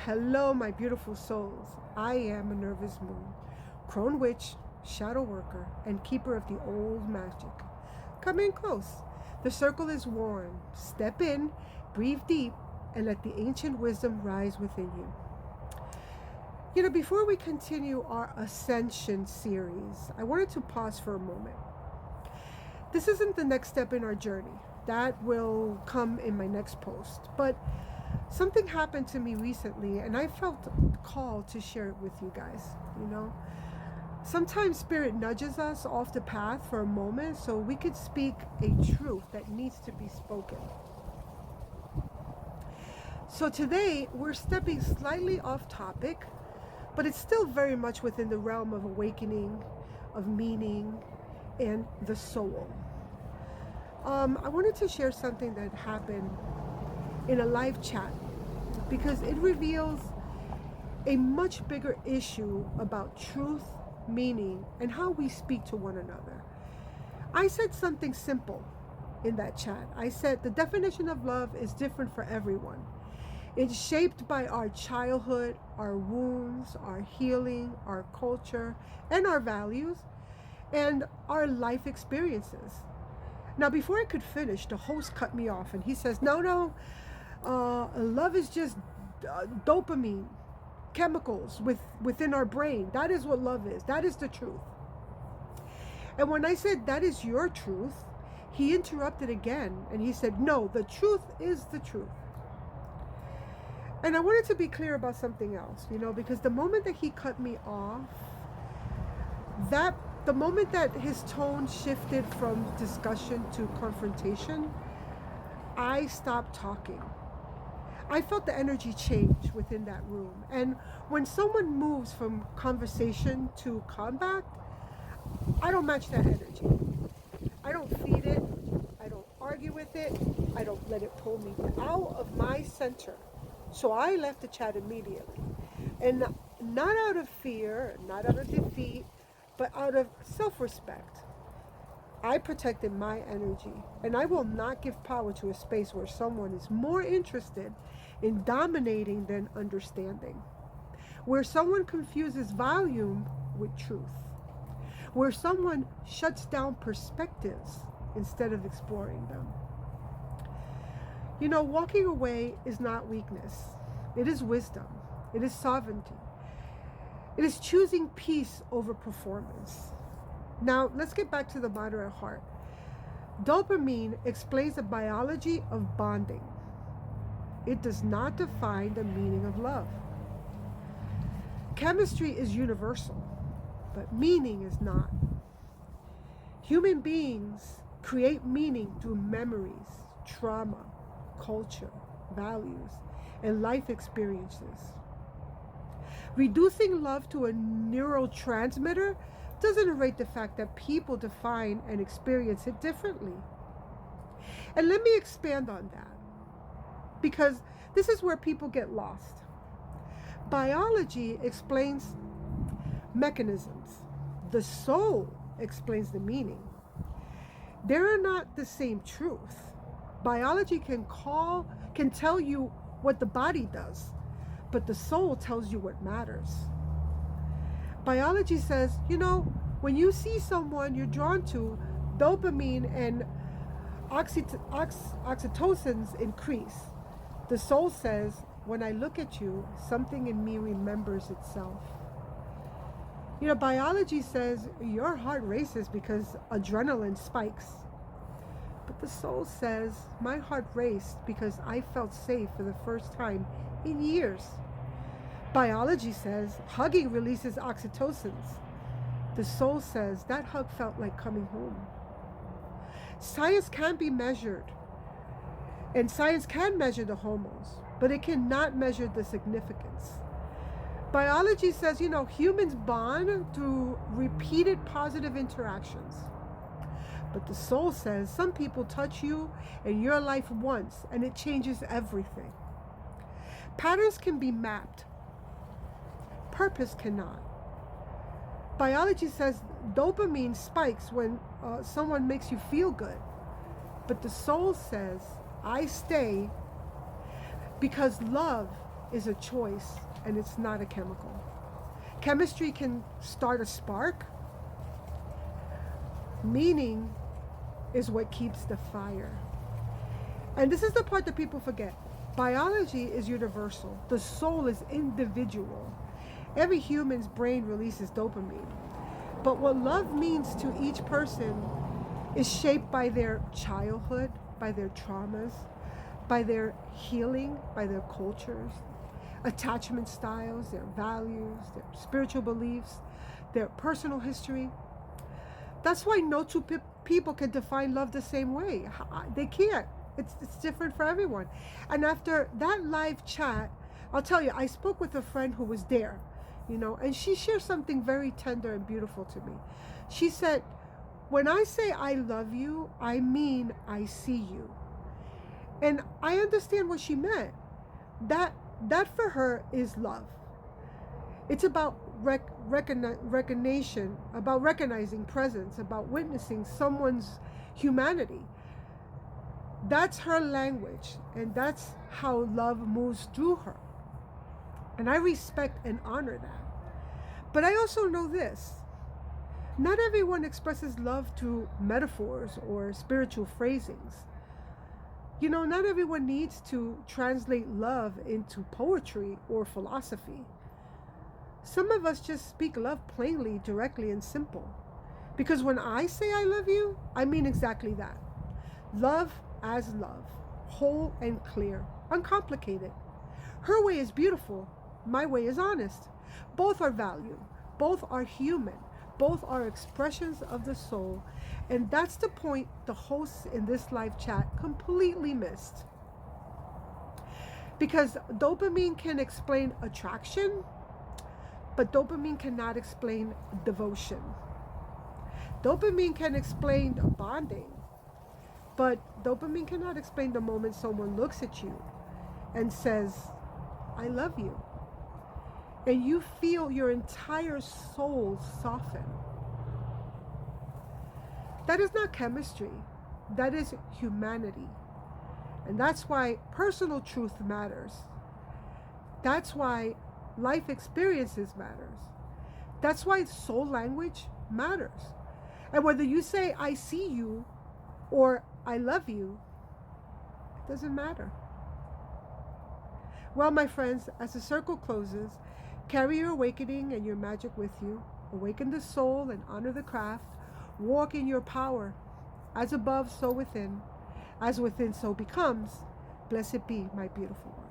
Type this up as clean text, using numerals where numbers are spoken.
Hello, my beautiful souls. I am a nervous moon, crone witch, shadow worker, and keeper of the old magic. Come in close. The circle is worn. Step in, breathe deep, and let the ancient wisdom rise within you. Before we continue our Ascension series, I wanted to pause for a moment. This isn't the next step in our journey. That will come in my next post. But something happened to me recently, and I felt called to share it with you guys. Sometimes Spirit nudges us off the path for a moment so we could speak a truth that needs to be spoken. So today, we're stepping slightly off topic, but it's still very much within the realm of awakening, of meaning, and the soul. I wanted to share something that happened in a live chat because it reveals a much bigger issue about truth, meaning, and how we speak to one another. I said something simple in that chat. I said the definition of love is different for everyone. It's shaped by our childhood, our wounds, our healing, our culture, and our values, and our life experiences. Now, before I could finish, the host cut me off and he says, no, love is just dopamine, chemicals within our brain. That is what love is. That is the truth. And when I said, that is your truth, he interrupted again and he said, no, the truth is the truth. And I wanted to be clear about something else, because the moment that he cut me off, the moment that his tone shifted from discussion to confrontation, I stopped talking. I felt the energy change within that room. And when someone moves from conversation to combat, I don't match that energy. I don't feed it. I don't argue with it. I don't let it pull me out of my center. So I left the chat immediately. And not out of fear, not out of defeat, but out of self-respect. I protected my energy, and I will not give power to a space where someone is more interested in dominating than understanding, where someone confuses volume with truth, where someone shuts down perspectives instead of exploring them. Walking away is not weakness. It is wisdom. It is sovereignty. It is choosing peace over performance. Now, let's get back to the matter at heart. Dopamine explains the biology of bonding. It does not define the meaning of love. Chemistry is universal, but meaning is not. Human beings create meaning through memories, trauma, culture, values, and life experiences. Reducing love to a neurotransmitter doesn't erase the fact that people define and experience it differently. And let me expand on that, because this is where people get lost. Biology explains mechanisms. The soul explains the meaning. They are not the same truth. Biology can tell you what the body does, but the soul tells you what matters. Biology says, when you see someone you're drawn to, dopamine and oxytocins increase. The soul says, when I look at you, something in me remembers itself. Biology says your heart races because adrenaline spikes. But the soul says, my heart raced because I felt safe for the first time in years. Biology says hugging releases oxytocins. The soul says that hug felt like coming home. Science can be measured, and science can measure the hormones, but it cannot measure the significance. Biology says, humans bond through repeated positive interactions. But the soul says some people touch you in your life once, and it changes everything. Patterns can be mapped. Purpose cannot. Biology says dopamine spikes when someone makes you feel good. But the soul says, I stay because love is a choice and it's not a chemical. Chemistry can start a spark. Meaning is what keeps the fire. And this is the part that people forget. Biology is universal. The soul is individual. Every human's brain releases dopamine. But what love means to each person is shaped by their childhood, by their traumas, by their healing, by their cultures, attachment styles, their values, their spiritual beliefs, their personal history. That's why no two people can define love the same way. They can't. It's different for everyone. And after that live chat, I'll tell you, I spoke with a friend who was there, and she shared something very tender and beautiful to me. She said, when I say I love you, I mean I see you. And I understand what she meant. That for her is love. It's about recognition, about recognizing presence, about witnessing someone's humanity. That's her language, and that's how love moves through her. And I respect and honor that. But I also know this. Not everyone expresses love through metaphors or spiritual phrasings. Not everyone needs to translate love into poetry or philosophy. Some of us just speak love plainly, directly, and simple. Because when I say I love you, I mean exactly that. Love as love, whole and clear, uncomplicated. Her way is beautiful, my way is honest. Both are valued, both are human, both are expressions of the soul. And that's the point the hosts in this live chat completely missed. Because dopamine can explain attraction, but dopamine cannot explain devotion. Dopamine can explain bonding, but dopamine cannot explain the moment someone looks at you and says, I love you. And you feel your entire soul soften. That is not chemistry. That is humanity. And that's why personal truth matters. That's why life experiences matters. That's why soul language matters. And whether you say, I see you, or I love you, it doesn't matter. Well, my friends, as the circle closes, carry your awakening and your magic with you. Awaken the soul and honor the craft. Walk in your power. As above, so within. As within, so becomes. Blessed be, my beautiful one.